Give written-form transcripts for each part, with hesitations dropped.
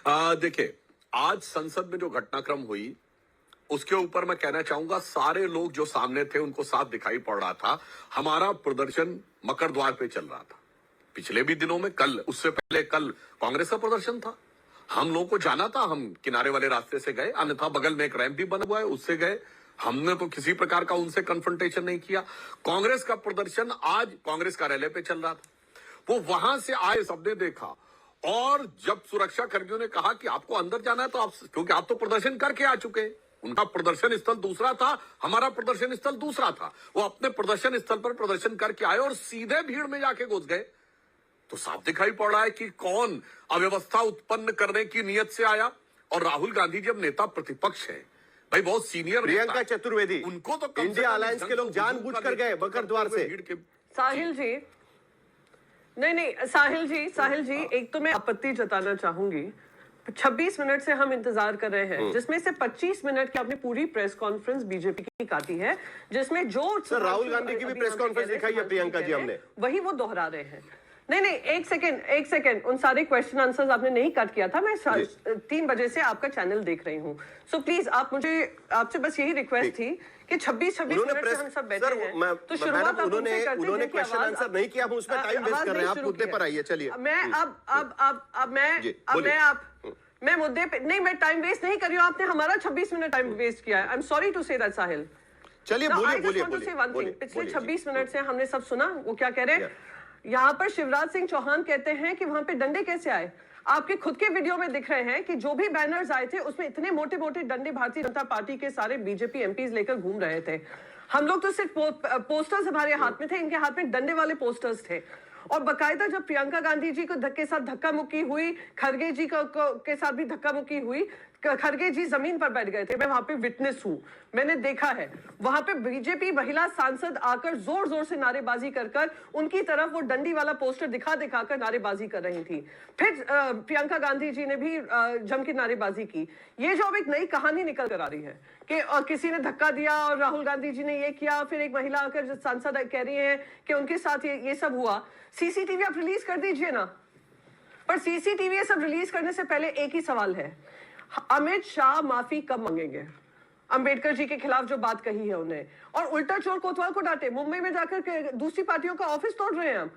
देखिए, आज संसद में जो घटनाक्रम हुई उसके ऊपर मैं कहना चाहूंगा, सारे लोग जो सामने थे उनको साफ दिखाई पड़ रहा था हमारा प्रदर्शन मकर द्वार पे चल रहा था। पिछले भी दिनों में, कल, उससे पहले कल कांग्रेस का प्रदर्शन था। हम लोगों को जाना था, हम किनारे वाले रास्ते से गए, अन्यथा बगल में एक रैंप भी बना हुआ है, उससे गए। हमने तो किसी प्रकार का उनसे कन्फ्रंटेशन नहीं किया। कांग्रेस का प्रदर्शन आज कांग्रेस कार्यालय पे चल रहा था, वो वहां से आए, सबने देखा। और जब सुरक्षा कर्मियों ने कहा कि आपको अंदर जाना है तो आप, क्योंकि आप तो प्रदर्शन करके आ चुके हैं, उनका प्रदर्शन स्थल दूसरा था, हमारा प्रदर्शन स्थल दूसरा था, वो अपने प्रदर्शन स्थल पर प्रदर्शन करके आए और सीधे भीड़ में जाके घुस गए। तो साफ दिखाई पड़ रहा है कि कौन अव्यवस्था उत्पन्न करने की नीयत से आया। और राहुल गांधी जब नेता प्रतिपक्ष है, भाई बहुत सीनियर, प्रियंका चतुर्वेदी, उनको तो इंडिया अलायंस के लोग जानबूझकर गए मकर द्वार से। साहिल जी, नहीं, साहिल जी, एक तो मैं आपत्ति जताना चाहूंगी। 26 मिनट से हम इंतजार कर रहे हैं, जिसमें से 25 मिनट की आपने पूरी प्रेस कॉन्फ्रेंस बीजेपी की काटी है, जिसमें जो सर राहुल गांधी की भी प्रेस कॉन्फ्रेंस दिखाई है प्रियंका जी, हमने वही वो दोहरा रहे हैं। नहीं, एक सेकेंड, उन सारे क्वेश्चन आंसर्स आपने नहीं कट किया था। मैं 3 बजे से आपका चैनल देख रही हूँ, सो प्लीज आपसे बस यही रिक्वेस्ट थी कि 26 मिनट से हम सब बैठे हैं, तो शुरुआत उन्होंने क्वेश्चन आंसर नहीं किया, हम उसमें टाइम वेस्ट कर रहे हैं। आप मुद्दे पर आइए, चलिए। मैं मुद्दे पे नहीं, मैं टाइम वेस्ट नहीं कर रही हूँ, आपने हमारा 26 मिनट टाइम वेस्ट किया है। I am sorry to say that Sahil. चलिए बोलिए। पिछले 26 मिनट से हमने सब सुना, वो क्या कह रहे हैं। यहाँ पर शिवराज सिंह चौहान कहते हैं कि वहां पे डंडे कैसे आए। आपके खुद के वीडियो में दिख रहे हैं कि जो भी बैनर्स आए थे उसमें इतने मोटे मोटे डंडे भारतीय जनता पार्टी के सारे बीजेपी एमपीज लेकर घूम रहे थे। हम लोग तो सिर्फ पोस्टर्स हमारे हाथ में थे, इनके हाथ में डंडे वाले पोस्टर्स थे। और बकायदा जब प्रियंका गांधी जी को के साथ धक्का मुक्की हुई, खड़गे जी के साथ भी धक्का मुक्की हुई, खड़गे जी जमीन पर बैठ गए थे, मैं वहां पे विटनेस हूं, मैंने देखा है। वहां पे बीजेपी महिला सांसद आकर जोर जोर से नारेबाजी कर उनकी तरफ वो डंडी वाला पोस्टर दिखाकर नारेबाजी कर रही थी। फिर प्रियंका गांधी जी ने भी जम के नारेबाजी की। ये जो अब एक नई कहानी निकल कर आ रही है कि किसी ने धक्का दिया और राहुल गांधी जी ने ये किया, फिर एक महिला आकर सांसद कह रही है कि उनके साथ ये सब हुआ। सीसीटीवी आप रिलीज कर दीजिए ना, पर सीसीटीवी ये सब रिलीज करने से पहले एक ही सवाल है, अमित शाह माफी कब मांगेंगे अंबेडकर जी के खिलाफ जो बात कही है उन्हें। और उल्टा चोर कोतवाल को डांटे, मुंबई में जाकर दूसरी पार्टियों का ऑफिस तोड़ रहे हैं हम।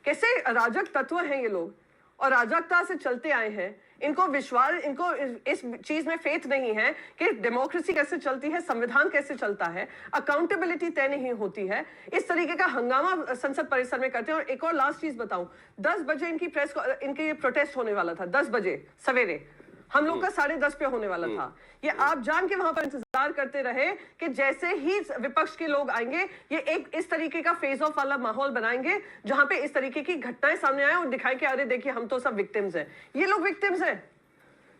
कैसे अराजक तत्व हैं ये लोग, और अराजकता से चलते आए हैं। इनको विश्वास, इनको इस चीज में फेथ नहीं है कि डेमोक्रेसी कैसे चलती है, संविधान कैसे चलता है, अकाउंटेबिलिटी तय नहीं होती है। इस तरीके का हंगामा संसद परिसर में करते हैं। और एक और लास्ट चीज बताऊं, 10 बजे इनके प्रोटेस्ट होने वाला था, 10 बजे सवेरे। हम लोग का 10:30 पे होने वाला था। ये आप जान के वहां पर इंतजार करते रहे कि जैसे ही विपक्ष के लोग आएंगे, ये एक इस तरीके का फेस ऑफ वाला माहौल बनाएंगे जहां पे इस तरीके की घटनाएं सामने आए और दिखाएं कि अरे देखिए हम तो सब विक्टिम्स हैं। ये लोग विक्टिम्स हैं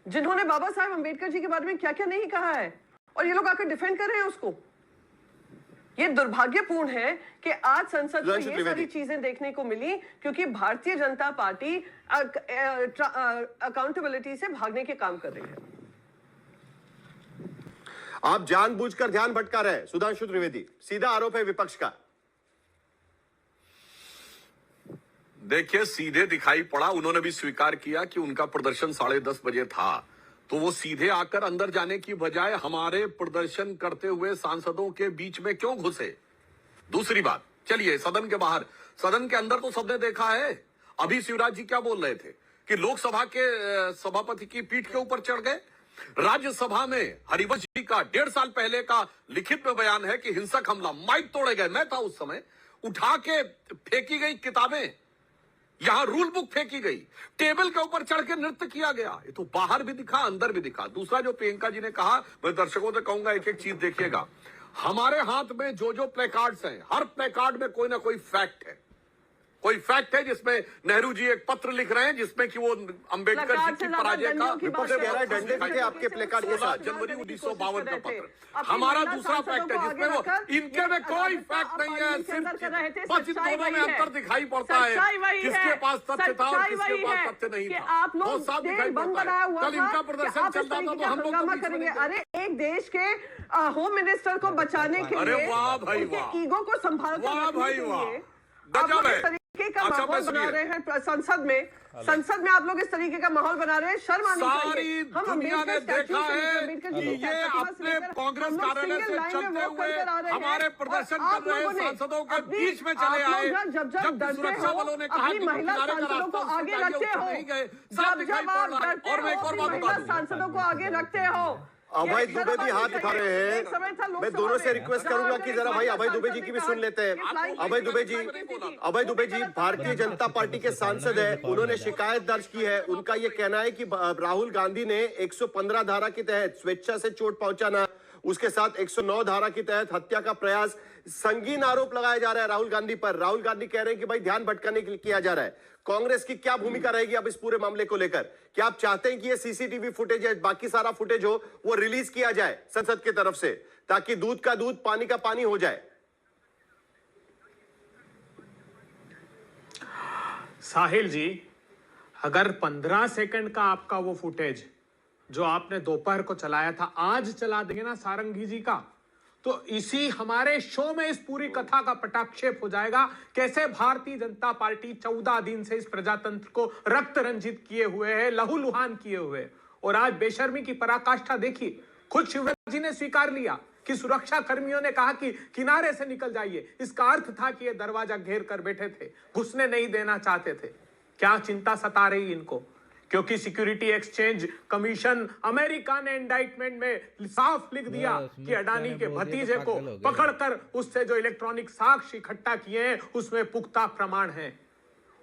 जिन्होंने बाबा साहब अंबेडकर जी के बारे में क्या क्या नहीं कहा है, और ये लोग आकर डिफेंड कर रहे हैं उसको। ये दुर्भाग्यपूर्ण है कि आज संसद में ये सारी चीजें देखने को मिली, क्योंकि भारतीय जनता पार्टी अकाउंटेबिलिटी से भागने के काम कर रही है। आप जानबूझकर ध्यान भटका रहे हैं सुधांशु त्रिवेदी, सीधा आरोप है विपक्ष का। देखिए, सीधे दिखाई पड़ा, उन्होंने भी स्वीकार किया कि उनका प्रदर्शन 10:30 बजे था, तो वो सीधे आकर अंदर जाने की बजाय हमारे प्रदर्शन करते हुए सांसदों के बीच में क्यों घुसे। दूसरी बात, चलिए सदन के बाहर, सदन के अंदर तो सबने देखा है। अभी शिवराज जी क्या बोल रहे थे कि लोकसभा के सभापति की पीठ के ऊपर चढ़ गए। राज्यसभा में हरिवंश जी का 1.5 साल पहले का लिखित में बयान है कि हिंसक हमला, माइक तोड़े गए, मैं था उस समय, उठा के फेंकी गई किताबें, यहां रूल बुक फेंकी गई, टेबल के ऊपर चढ़ के नृत्य किया गया। ये तो बाहर भी दिखा, अंदर भी दिखा। दूसरा जो प्रियंका जी ने कहा, मैं दर्शकों से कहूंगा एक एक चीज देखिएगा। हमारे हाथ में जो जो प्लेकार्ड्स हैं, हर प्लेकार्ड में कोई ना कोई फैक्ट है। कोई फैक्ट है जिसमें नेहरू जी एक पत्र लिख रहे हैं जिसमें कि वो अंबेडकर जी की पराजय का डंडे थे आपके प्लेकार्ड के साथ। जनवरी 1952 का पत्र। हमारा दूसरा फैक्ट है जिसमें वो, इनके में कोई फैक्ट नहीं है, सिर्फ बस इन दोनों में अंतर दिखाई पड़ता है, किसके पास तथ्य था और किसके पास तथ्य नहीं था, बहुत साफ दिखाई पड़ता है। कल इनका प्रदर्शन चल रहा था तो हम लोग करेंगे। अरे एक देश के होम मिनिस्टर को बचाने के लिए, वाह भाई वाह, ईगो को संभाल वाह भाई वाह, का माहौल बना रहे हैं संसद में। संसद में आप लोग इस तरीके का माहौल बना रहे हैं, शर्म आनी चाहिए। सारी हम दुनिया ने अम्बेडकर देखा स्टैच्यू से है अम्बेडकर कि जी की ये प्रतिमा से अपने लेकर कांग्रेस हम लोग कार्यालय सिंगल से लाइन में चलते वॉक हुए कर आ रहे हैं हमारे और प्रदर्शन आप कर रहे लोगों ने सांसदों के अपनी- बीच में चले आप आए। लोग जब डरते सुरक्षा हो, वालों ने कहा अपनी कि महिला किनारे का सांसदों को रास्ता आगे उसके रखते ऊपर हो। नहीं गए, साफ दिखाई जब पड़ आप रहा है। डरते और मैं हो एक और अपनी बात महिला बता दूं, सांसदों को आगे रखते हो। अभय ये दुबे जी हाथ शर्म उठा आनी रहे चाहिए। हैं। एक समय था मैं लोकसभा दोनों से में, रिक्वेस्ट जहाँ करूंगा अगर कि एक जरा भाई महिला अभय दुबे जी सांसद की ने भी सुन कहा लेते हैं। कि flying अभय दुबे kiss जी, की थी, अभय दुबे जी वो भी भारतीय गलत जनता पार्टी के सांसद है। उन्होंने शिकायत दर्ज की है। उनका ये कहना है कि राहुल गांधी ने 115 धारा के तहत स्वेच्छा से चोट पहुंचाना, उसके साथ 109 धारा के तहत हत्या का प्रयास, संगीन आरोप लगाया जा रहा है राहुल गांधी पर। राहुल गांधी कह रहे हैं कि भाई ध्यान भटकाने के लिए किया जा रहा है। कांग्रेस की क्या भूमिका रहेगी अब इस पूरे मामले को लेकर? क्या आप चाहते हैं कि ये सीसीटीवी फुटेज या बाकी सारा फुटेज हो वो रिलीज किया जाए संसद की तरफ से, ताकि दूध का दूध पानी का पानी हो जाए? साहिल जी, अगर 15 सेकंड का आपका वो फुटेज जो आपने दोपहर को चलाया था आज चला देंगे ना सारंगी जी का, तो इसी हमारे शो में इस पूरी कथा का पटाक्षेप हो जाएगा। कैसे भारतीय जनता पार्टी 14 दिन से इस प्रजातंत्र को रक्त रंजित किए हुए है, लहूलुहान किए हुए, और आज बेशर्मी की पराकाष्ठा देखिए। खुद शिवराज जी ने स्वीकार लिया कि सुरक्षा कर्मियों ने कहा कि किनारे से निकल जाइए। इसका अर्थ था कि ये दरवाजा घेर कर बैठे थे, घुसने नहीं देना चाहते थे। क्या चिंता सता रही इनको? क्योंकि सिक्योरिटी एक्सचेंज कमीशन अमेरिका ने इंडाइटमेंट में साफ लिख दिया कि अडानी के भतीजे को पकड़कर उससे जो इलेक्ट्रॉनिक साक्ष्य इकट्ठा किए हैं उसमें पुख्ता प्रमाण है।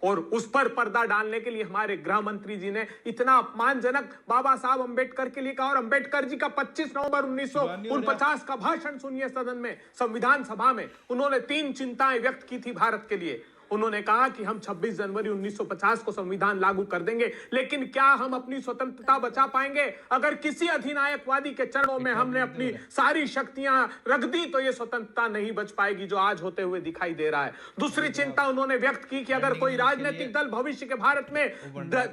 और उस पर पर्दा डालने के लिए हमारे गृह मंत्री जी ने इतना अपमानजनक बाबा साहब अंबेडकर के लिए कहा। और अंबेडकर जी का 25 नवंबर 1949 का भाषण सुनिए सदन में, संविधान सभा में। उन्होंने 3 चिंताएं व्यक्त की थी भारत के लिए। उन्होंने कहा कि हम 26 जनवरी 1950 को संविधान लागू कर देंगे, लेकिन क्या हम अपनी स्वतंत्रता बचा पाएंगे? अगर किसी अधिनायकवादी के चरणों में हमने अपनी सारी शक्तियां रख दी तो ये स्वतंत्रता नहीं बच पाएगी जो आज होते हुए दिखाई दे रहा है। दूसरी चिंता उन्होंने व्यक्त की कि अगर कोई राजनीतिक दल भविष्य के भारत में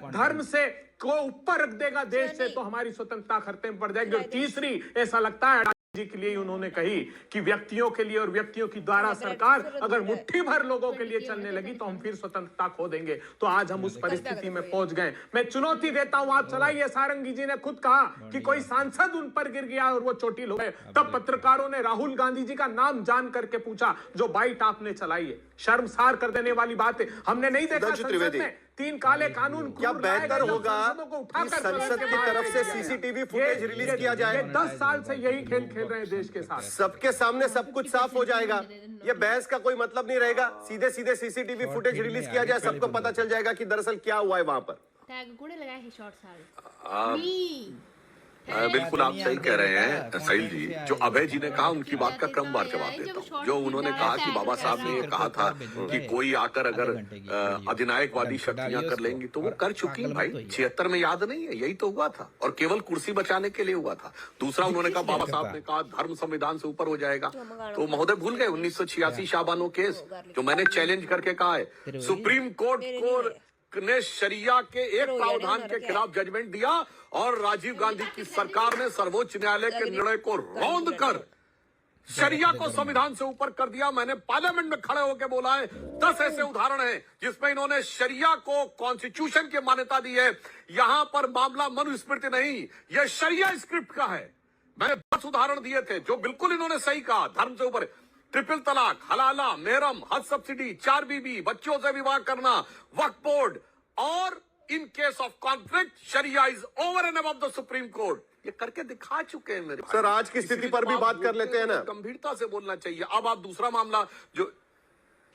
धर्म से को ऊपर रख देगा देश से, तो हमारी स्वतंत्रता खतरे में पड़ जाएगी। और तीसरी, ऐसा लगता है जी के लिए उन्होंने कही कि व्यक्तियों के लिए और व्यक्तियों की द्वारा सरकार अगर मुट्ठी भर लोगों के लिए चलने लगी तो हम फिर स्वतंत्रता खो देंगे। तो आज हम उस परिस्थिति में पहुंच गए। मैं चुनौती देता हूं, आप चलाइए। सारंगी जी ने खुद कहा कि कोई सांसद उन पर गिर गया और वो चोटिल हो गए। तब पत्रकारों ने राहुल गांधी जी का नाम जान करके पूछा जो बाइट आपने चलाई है। शर्मसार कर देने वाली बात है। हमने नहीं देखा संसद में 3 काले कानून। क्या बेहतर होगा कि संसद की तरफ से सीसीटीवी फुटेज रिलीज किया जाए? 10 साल से यही खेल खेल रहे हैं देश के साथ। सबके सामने सब कुछ साफ हो जाएगा। ये बहस का कोई मतलब नहीं रहेगा। सीधे सीधे सीसीटीवी फुटेज रिलीज किया जाए, सबको पता चल जाएगा कि दरअसल क्या हुआ है वहां पर। टैग कूड़े लगाए हैं शॉर्ट सारे। बिल्कुल आप सही कह रहे हैं साहिल जी। जो अभय जी ने कहा उनकी बात का क्रमवार जवाब देता हूँ। जो उन्होंने कहा कि बाबा साहब ने ये कहा था कि कोई आकर अगर अधिनायकवादी शक्तियां कर लेंगी, तो वो कर चुकी हैं भाई। 76 में याद नहीं है, यही तो हुआ था, और केवल कुर्सी बचाने के लिए हुआ था। दूसरा उन्होंने कहा, बाबा साहब ने कहा धर्म संविधान से ऊपर हो जाएगा, तो महोदय भूल गए 1986 शाबानो केस जो मैंने चैलेंज करके कहा है। सुप्रीम कोर्ट को ने शरिया के एक प्रावधान के खिलाफ जजमेंट दिया और राजीव गांधी की सरकार ने सर्वोच्च न्यायालय के निर्णय को रौंद कर शरिया को संविधान से ऊपर कर दिया। मैंने पार्लियामेंट में खड़े होकर बोला है 10 ऐसे उदाहरण हैं जिसमें इन्होंने शरिया को कॉन्स्टिट्यूशन की मान्यता दी है। यहां पर मामला मनुस्मृति नहीं, यह शरिया स्क्रिप्ट का है। मैंने 10 उदाहरण दिए थे जो बिल्कुल इन्होंने सही कहा। धर्म से ऊपर ट्रिपल तलाक, हलाला, मेहरम, हज सब्सिडी, 4 बीबी, बच्चों से विवाह करना, वक्फ बोर्ड, और in case of conflict sharia is over and above the Supreme Court. ये करके दिखा चुके हैं मेरे सर। आज की स्थिति पर भी बात कर लेते हैं ना। गंभीरता से बोलना चाहिए। अब आप दूसरा मामला जो,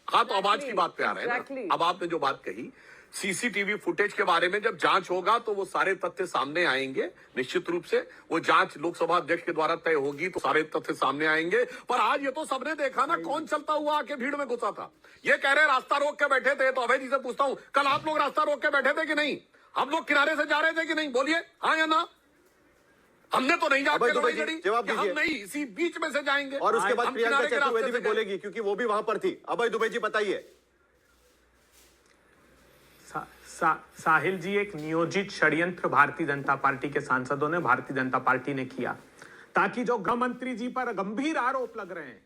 हाँ तो आवाज की बात पे आ रहे हैं ना। अब आपने जो बात कही सीसीटीवी फुटेज के बारे में, जब जांच होगा तो वो सारे तथ्य सामने आएंगे। निश्चित रूप से वो जांच लोकसभा अध्यक्ष के द्वारा तय होगी तो सारे तथ्य सामने आएंगे। पर आज ये तो सबने देखा ना कौन चलता हुआ आके भीड़ में घुसा था। ये कह रहे रास्ता रोक के बैठे थे, तो अभय जी से पूछता हूं, कल आप लोग रास्ता रोक के बैठे थे कि नहीं? हम लोग किनारे से जा रहे थे कि नहीं? बोलिए हाँ या ना। हमने तो नहीं जाके लड़ाई लड़ी, हम नहीं इसी बीच में से जाएंगे। और उसके बाद प्रियंका चतुर्वेदी भी बोलेगी क्योंकि वो भी वहां पर थी। अभय दुबे जी बताइए। साहिल जी, एक नियोजित षड्यंत्र भारतीय जनता पार्टी के सांसदों ने, भारतीय जनता पार्टी ने किया ताकि जो गृह मंत्री जी पर गंभीर आरोप लग रहे हैं,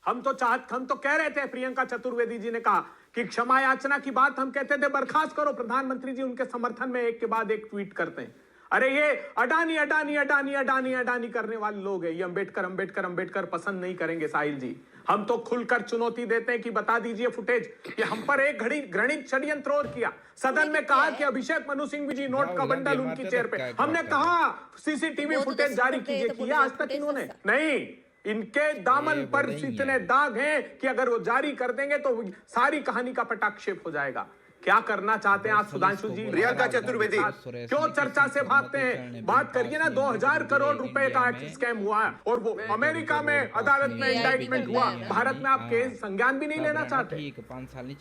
हम तो कह रहे थे, प्रियंका चतुर्वेदी जी ने कहा कि क्षमा याचना की बात हम कहते थे बर्खास्त करो, प्रधानमंत्री जी उनके समर्थन में एक के बाद एक ट्वीट करते हैं। अरे ये अडानी अडानी अडानी अडानी अडानी करने वाले लोग हैं, ये अंबेडकर अंबेडकर अंबेडकर पसंद नहीं करेंगे साहिल जी। हम तो खुलकर चुनौती देते हैं कि बता दीजिए फुटेज कि हम पर एक घड़ी घृणित षड्यंत्र और किया। सदन में कहा कि अभिषेक मनु सिंह जी नोट का बंडल उनकी चेयर पे, हमने कहा सीसीटीवी फुटेज जारी कीजिए, किया आज तक इन्होंने नहीं। इनके दामन पर इतने दाग हैं कि अगर वो जारी कर देंगे तो सारी कहानी का पटाक्षेप हो जाएगा। क्या करना चाहते हैं आप सुधांशु जी? प्रियंका चतुर्वेदी क्यों चर्चा से भागते हैं? बात करिए ना, 2000 करोड़ रुपए का स्कैम हुआ है और वो अमेरिका में अदालत में इंडाइटमेंट हुआ, भारत में आप केस संज्ञान भी नहीं लेना चाहते।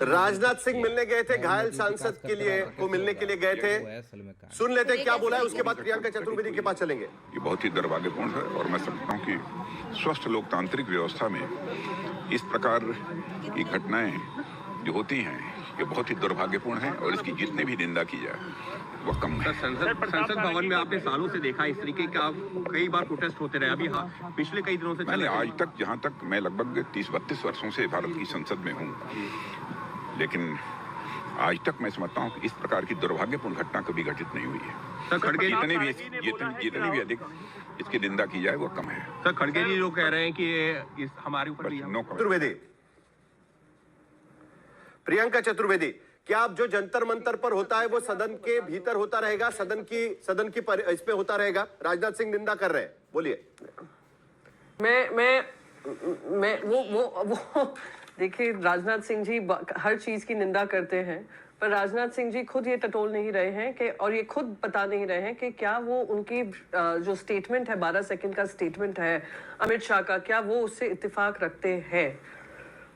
राजनाथ सिंह मिलने गए थे, घायल सांसद के लिए को मिलने के लिए गए थे। सुन लेते क्या बोला है, उसके बाद प्रियंका चतुर्वेदी के पास चलेंगे। ये बहुत ही दुर्भाग्यपूर्ण है और मैं समझता हूँ कि स्वस्थ लोकतांत्रिक व्यवस्था में इस प्रकार की घटनाएं जो होती हैं ये बहुत ही दुर्भाग्यपूर्ण है और इसकी जितनी भी निंदा की जाए वो कम है। संसद भवन में आपने सालों से देखा इस तरीके का कई बार प्रोटेस्ट होते रहे, अभी पिछले कई दिनों से मैंने आज तक, जहाँ तक मैं लगभग 30-32 वर्षों से भारत की संसद में हूँ, लेकिन आज तक मैं समझता हूँ कि इस प्रकार की दुर्भाग्यपूर्ण घटना कभी घटित नहीं हुई है। सर खड़गे जितनी भी अधिक इसकी निंदा की जाए वो कम है। सर खड़गे जी लोग कह रहे हैं कि इस हमारे ऊपर चतुर्वेदी, प्रियंका चतुर्वेदी, क्या आप जो जंतर मंतर पर होता है वो सदन के भीतर होता रहेगा, सदन की इस पे होता रहेगा? राजनाथ सिंह निंदा कर रहे हैं, बोलिए। मैं वो देखिए, राजनाथ सिंह जी हर चीज की निंदा करते हैं, पर राजनाथ सिंह जी खुद ये टटोल नहीं रहे हैं कि, और ये खुद बता नहीं रहे हैं कि क्या वो उनकी जो स्टेटमेंट है, 12 सेकंड का स्टेटमेंट है अमित शाह का, क्या वो उससे इत्तेफाक रखते हैं?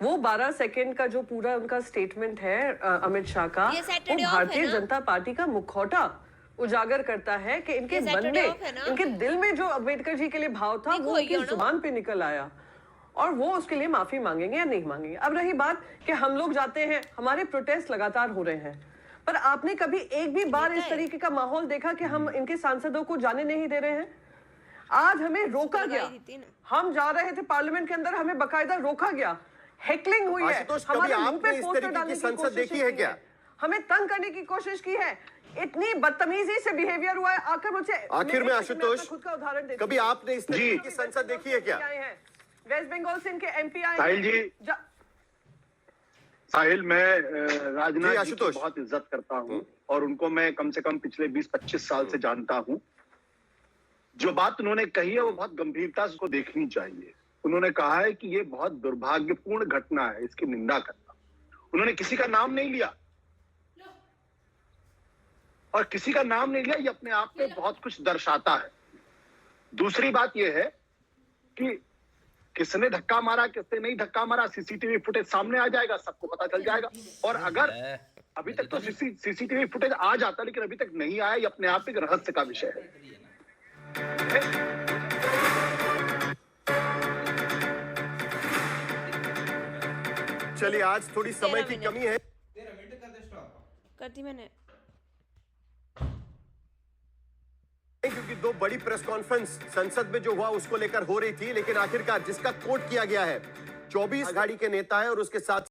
वो 12 सेकंड का जो पूरा उनका स्टेटमेंट है अमित शाह का, वो भारतीय जनता पार्टी का मुखौटा उजागर करता है कि इनके मन में, इनके दिल में जो अम्बेडकर जी के लिए भाव था वो उनकी जुबान पे निकल आया और वो उसके लिए माफी मांगेंगे या नहीं मांगेंगे। अब रही बात कि हम लोग जाते हैं, हमारे प्रोटेस्ट लगातार हो रहे हैं, पर आपने कभी एक भी बार इस तरीके का माहौल देखा कि हम इनके सांसदों को जाने नहीं दे रहे हैं? आज हमें रोका गया, हम जा रहे थे पार्लियामेंट के अंदर, हमें बाकायदा रोका गया, हेकलिंग हुई है, हमारे मुंह पे पोस्टर डालने की संसद देखी है क्या? हमें तंग करने की कोशिश की है, इतनी बदतमीजी से बिहेवियर हुआ है। आकर मुझे आखिर में आशुतोष, खुद का उदाहरण देते, कभी आपने इस तरीके की संसद देखी है क्या? वेस्ट बंगाल से इनके एमपी आए साहिल जी, साहिल, मैं राजनाथ जी की बहुत इज्जत करता हूं और उनको मैं कम से कम पिछले 20-25 साल से जानता हूं। जो बात उन्होंने कही है वो बहुत गंभीरता से उसको देखनी चाहिए। उन्होंने कहा है कि ये बहुत दुर्भाग्यपूर्ण घटना है, इसकी निंदा करना। उन्होंने किसी का नाम नहीं लिया और किसी का नाम नहीं लिया, ये अपने आप में बहुत कुछ दर्शाता है। दूसरी बात ये है कि किसने धक्का मारा, किसने नहीं धक्का मारा, सीसीटीवी फुटेज सामने आ जाएगा, सबको पता चल जाएगा। और अगर अभी तक तो सीसीटीवी फुटेज आ जाता, लेकिन अभी तक नहीं आया, ये अपने आप एक रहस्य का विषय है। चलिए, आज थोड़ी समय की कमी है, कर दी मैंने, क्योंकि 2 बड़ी प्रेस कॉन्फ्रेंस संसद में जो हुआ उसको लेकर हो रही थी, लेकिन आखिरकार जिसका कोट किया गया है 24 आघाड़ी के नेता है और उसके साथ